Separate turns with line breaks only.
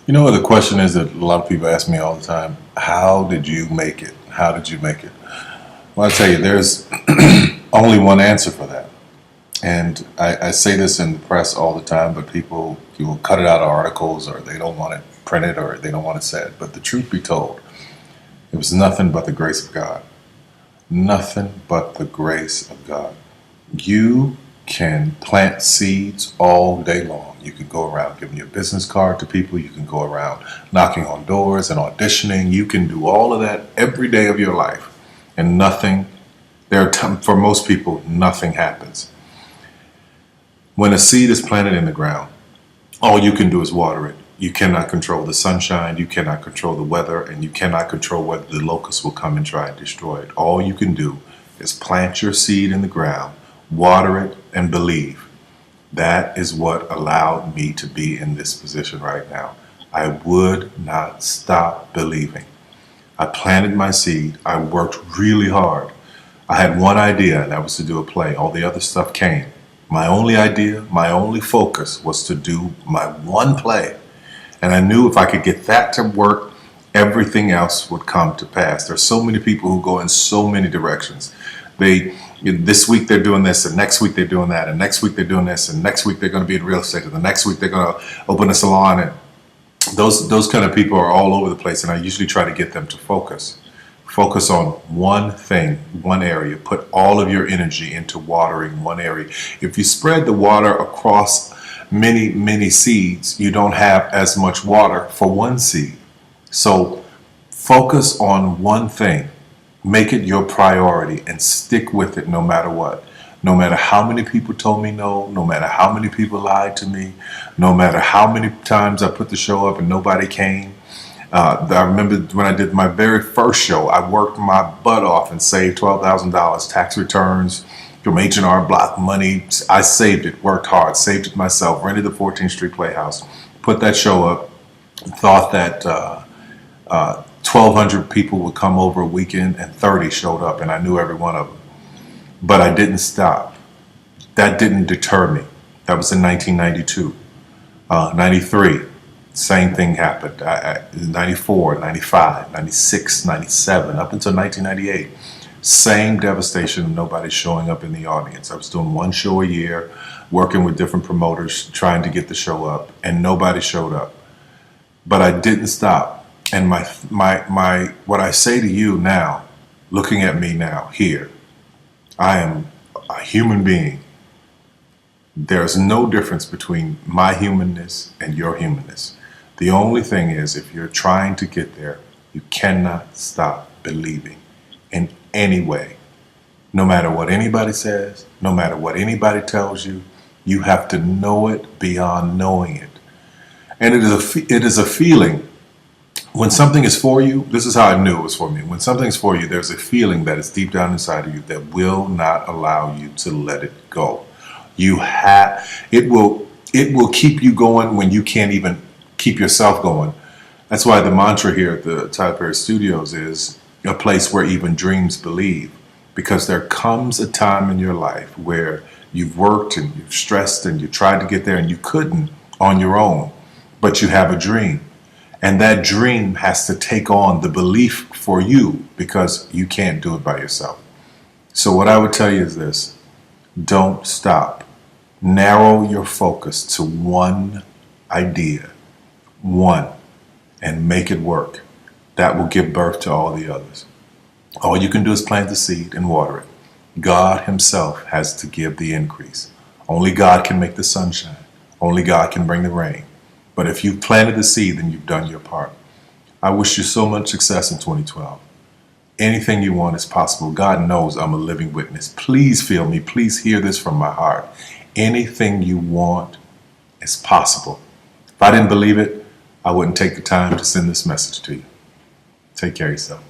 You know what the question is that a lot of people ask me all the time? How did you make it? How did you make it? Well, I tell you, there's only one answer for that. And I say this in the press all the time, but people will cut it out of articles or they don't want it printed or they don't want it said. But the truth be told, it was nothing but the grace of God. Nothing but the grace of God. You can plant seeds all day long. You can go around giving your business card to people. You can go around knocking on doors and auditioning. You can do all of that every day of your life. And nothing, for most people, nothing happens. When a seed is planted in the ground, all you can do is water it. You cannot control the sunshine, you cannot control the weather, and you cannot control whether the locusts will come and try and destroy it. All you can do is plant your seed in the ground, water it, and believe. That is what allowed me to be in this position right now. I would not stop believing. I planted my seed. I worked really hard. I had one idea, and that was to do a play. All the other stuff came. My only idea, my only focus was to do my one play. And I knew if I could get that to work, everything else would come to pass. There's so many people who go in so many directions. This week they're doing this, and next week they're doing that, and next week they're doing this, and next week they're going to be in real estate, and the next week they're going to open a salon. And those kind of people are all over the place, and I usually try to get them to focus. Focus on one thing, one area. Put all of your energy into watering one area. If you spread the water across many seeds, you don't have as much water for one seed. So focus on one thing. Make it your priority and stick with it no matter what. No matter how many people told me no, no matter how many people lied to me, no matter how many times I put the show up and nobody came. I remember when I did my very first show, I worked my butt off and saved $12,000 tax returns from H&R Block money. I saved it, worked hard, saved it myself, rented the 14th Street Playhouse, put that show up, thought that 1,200 people would come over a weekend, and 30 showed up, and I knew every one of them. But I didn't stop. That didn't deter me. That was in 1992. 93. Same thing happened. 94, 95, 96, 97, up until 1998. Same devastation, nobody showing up in the audience. I was doing one show a year, working with different promoters, trying to get the show up, and nobody showed up. But I didn't stop. And what I say to you now, looking at me now, here, I am a human being. There's no difference between my humanness and your humanness. The only thing is, if you're trying to get there, you cannot stop believing in any way. No matter what anybody says, no matter what anybody tells you, you have to know it beyond knowing it. And it is a feeling. When something is for you, this is how I knew it was for me. When something's for you, there's a feeling that is deep down inside of you that will not allow you to let it go. It will keep you going when you can't even keep yourself going. That's why the mantra here at the TylerPerry Studios is a place where even dreams believe. Because there comes a time in your life where you've worked and you've stressed and you tried to get there and you couldn't on your own, but you have a dream. And that dream has to take on the belief for you because you can't do it by yourself. So what I would tell you is this: don't stop. Narrow your focus to one idea, one, and make it work. That will give birth to all the others. All you can do is plant the seed and water it. God himself has to give the increase. Only God can make the sunshine. Only God can bring the rain. But if you've planted the seed, then you've done your part. I wish you so much success in 2012. Anything you want is possible. God knows I'm a living witness. Please feel me. Please hear this from my heart. Anything you want is possible. If I didn't believe it, I wouldn't take the time to send this message to you. Take care of yourself.